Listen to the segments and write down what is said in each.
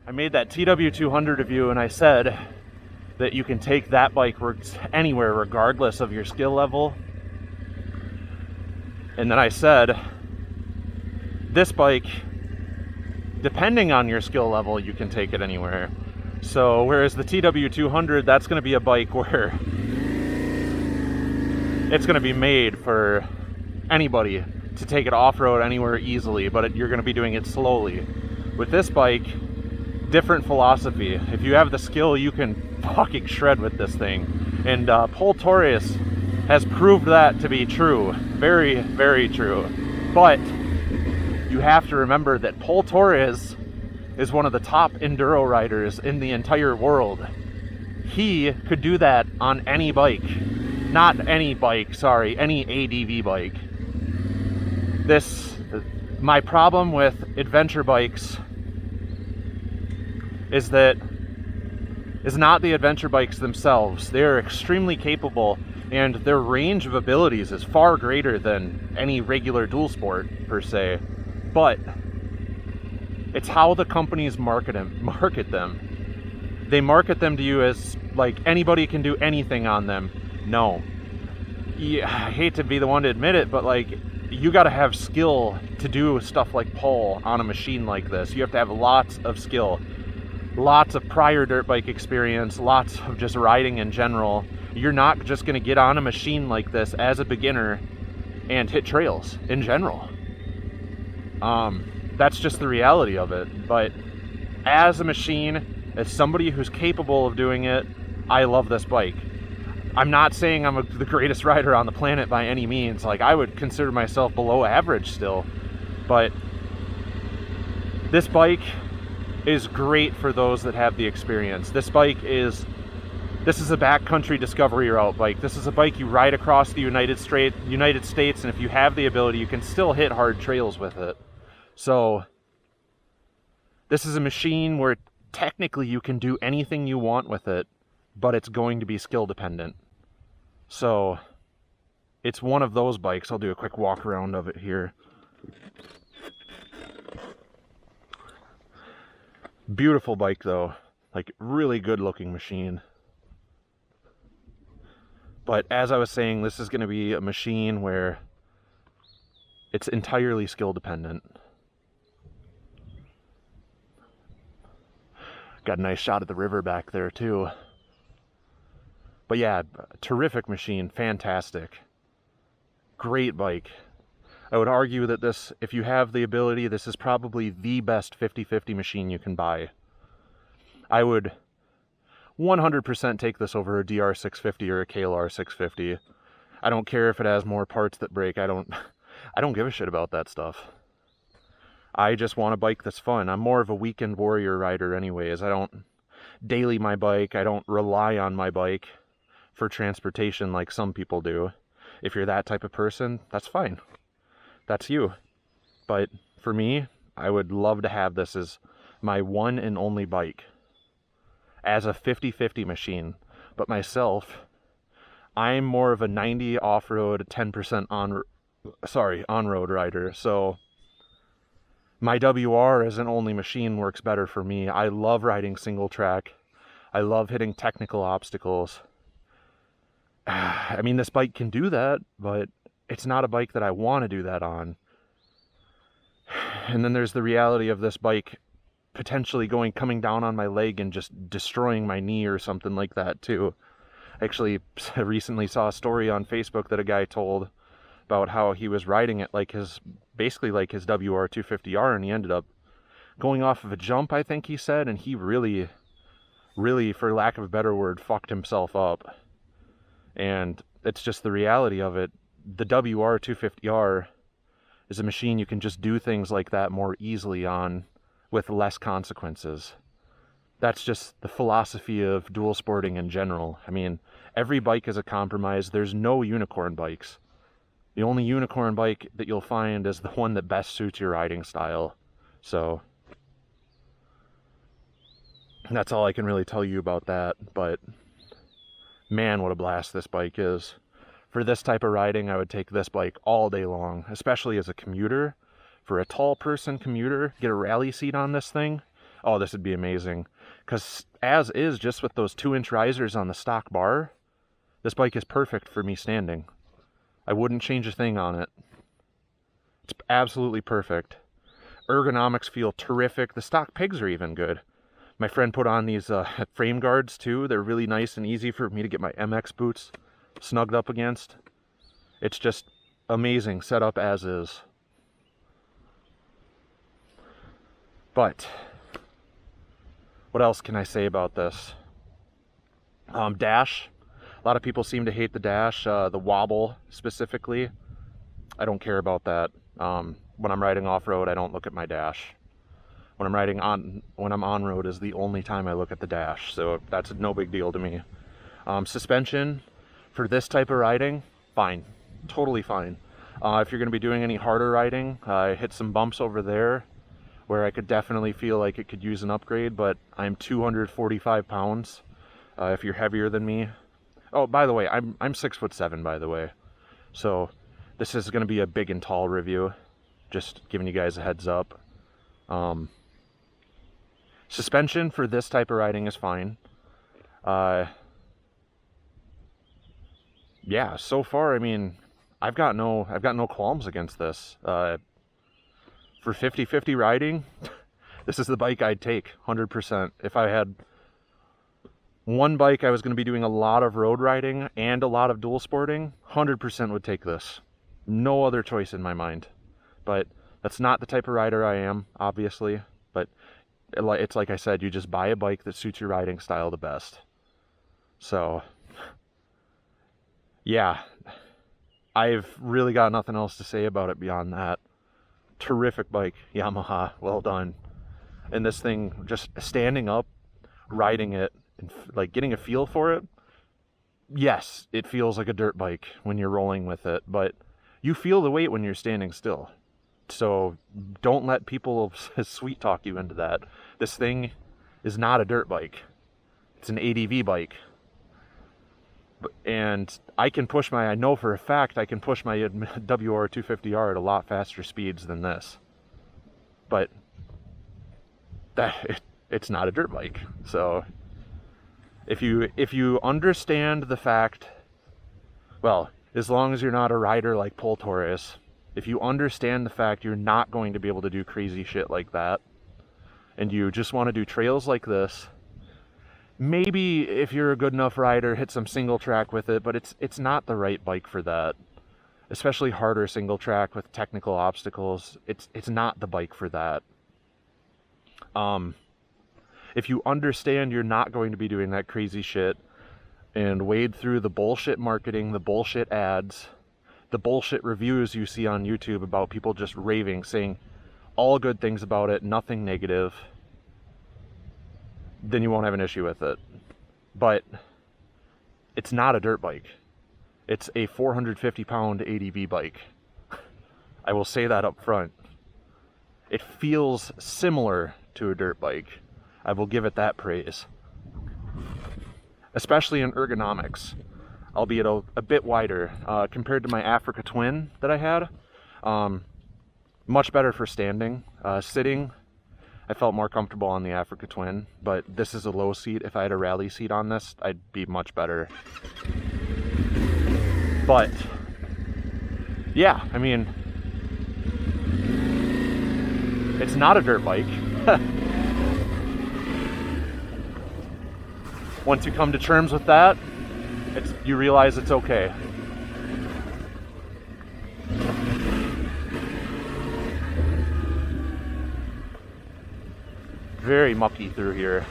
I made that TW200 review and I said that you can take that bike anywhere regardless of your skill level. And then I said, this bike, depending on your skill level, you can take it anywhere. So whereas the TW200, that's going to be a bike where it's going to be made for anybody to take it off-road anywhere easily, but you're going to be doing it slowly. With this bike, different philosophy. If you have the skill, you can fucking shred with this thing. And Pol Torres has proved that to be true. Very, very true. But you have to remember that Pol Torres is one of the top enduro riders in the entire world. He could do that on any bike. Not any bike, sorry, any ADV bike. My problem with adventure bikes is not the adventure bikes themselves. They're extremely capable and their range of abilities is far greater than any regular dual sport per se. But it's how the companies market them. They market them to you as like anybody can do anything on them. No. Yeah, I hate to be the one to admit it, but like you got to have skill to do stuff like pole on a machine like this. You have to have lots of skill, lots of prior dirt bike experience, lots of just riding in general. You're not just going to get on a machine like this as a beginner and hit trails in general. That's just the reality of it. But as a machine, as somebody who's capable of doing it, I love this bike. I'm not saying I'm the greatest rider on the planet by any means. Like, I would consider myself below average still. But this bike is great for those that have the experience. This is a backcountry discovery route bike. This is a bike you ride across the United States, and if you have the ability, you can still hit hard trails with it. So this is a machine where technically you can do anything you want with it, but it's going to be skill dependent. So it's one of those bikes. I'll do a quick walk around of it here. Beautiful bike though, like really good looking machine. But as I was saying, this is going to be a machine where it's entirely skill dependent. Got a nice shot of the river back there too. But yeah, terrific machine, fantastic. Great bike. I would argue that this, if you have the ability, this is probably the best 50-50 machine you can buy. I would 100% take this over a DR650 or a KLR 650. I don't care if it has more parts that break. I don't give a shit about that stuff. I just want a bike that's fun. I'm more of a weekend warrior rider anyways. I don't daily my bike. I don't rely on my bike for transportation like some people do. If you're that type of person, that's fine. That's you. But for me, I would love to have this as my one and only bike. As a 50-50 machine. But myself, I'm more of a 90 off-road, 10% on-road rider. So my WR as an only machine works better for me. I love riding single track. I love hitting technical obstacles. I mean, this bike can do that, but it's not a bike that I want to do that on. And then there's the reality of this bike potentially coming down on my leg and just destroying my knee or something like that too. Actually, I recently saw a story on Facebook that a guy told about how he was riding it basically like his WR250R, and he ended up going off of a jump, I think he said, and he really, for lack of a better word, fucked himself up. And it's just the reality of it. The WR250R is a machine you can just do things like that more easily on with less consequences. That's just the philosophy of dual sporting in general. I mean, every bike is a compromise. There's no unicorn bikes. The only unicorn bike that you'll find is the one that best suits your riding style. So that's all I can really tell you about that. But man, what a blast this bike is. For this type of riding, I would take this bike all day long, especially as a commuter. For a tall person commuter, get a rally seat on this thing. oh, this would be amazing. Because as is, just with those 2-inch risers on the stock bar, this bike is perfect for me standing. I wouldn't change a thing on it. It's absolutely perfect. Ergonomics feel terrific. The stock pegs are even good. My friend put on these frame guards too. They're really nice and easy for me to get my MX boots snugged up against. It's just amazing setup as is. But what else can I say about this? Dash. A lot of people seem to hate the dash, the wobble specifically. I don't care about that. When I'm riding off-road, I don't look at my dash. When I'm on road is the only time I look at the dash, so that's no big deal to me. Suspension for this type of riding, fine, totally fine. If you're going to be doing any harder riding, I hit some bumps over there where I could definitely feel like it could use an upgrade, but I'm 245 pounds. If you're heavier than me, oh, by the way, I'm 6'7", by the way, so this is going to be a big and tall review. Just giving you guys a heads up. Suspension for this type of riding is fine. Yeah, so far, I mean, I've got no qualms against this. For 50-50 riding, this is the bike I'd take 100%. If I had one bike I was going to be doing a lot of road riding and a lot of dual sporting, 100% would take this. No other choice in my mind. But that's not the type of rider I am, obviously. But it's like I said, you just buy a bike that suits your riding style the best. So, yeah, I've really got nothing else to say about it beyond that. Terrific bike, Yamaha, well done. And this thing, just standing up, riding it, and like getting a feel for it, yes, it feels like a dirt bike when you're rolling with it, but you feel the weight when you're standing still. So don't let people sweet talk you into that. This thing is not a dirt bike. It's an ADV bike. And I know for a fact I can push my WR250R at a lot faster speeds than this. But it's not a dirt bike. So if you understand the fact, well, as long as you're not a rider like Pol Torres, if you understand the fact you're not going to be able to do crazy shit like that, and you just want to do trails like this, maybe if you're a good enough rider, hit some single track with it, but it's not the right bike for that. Especially harder single track with technical obstacles. It's not the bike for that. If you understand you're not going to be doing that crazy shit and wade through the bullshit marketing, the bullshit ads, the bullshit reviews you see on YouTube about people just raving, saying all good things about it, nothing negative, then you won't have an issue with it. But it's not a dirt bike. It's a 450-pound ADV bike. I will say that up front. It feels similar to a dirt bike. I will give it that praise. Especially in ergonomics, albeit a bit wider. Compared to my Africa Twin that I had, much better for standing. Sitting, I felt more comfortable on the Africa Twin, but this is a low seat. If I had a rally seat on this, I'd be much better. But, yeah, I mean, it's not a dirt bike. Once you come to terms with that, you realize it's okay. Very mucky through here.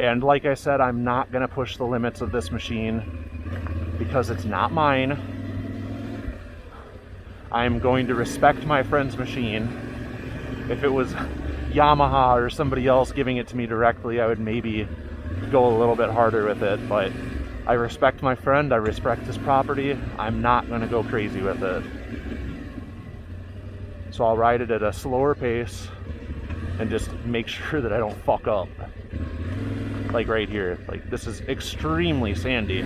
And like I said, I'm not going to push the limits of this machine because it's not mine. I'm going to respect my friend's machine. If it was Yamaha or somebody else giving it to me directly, I would maybe go a little bit harder with it, but I respect my friend, I respect his property. I'm not going to go crazy with it. So I'll ride it at a slower pace and just make sure that I don't fuck up. Like right here, like this is extremely sandy.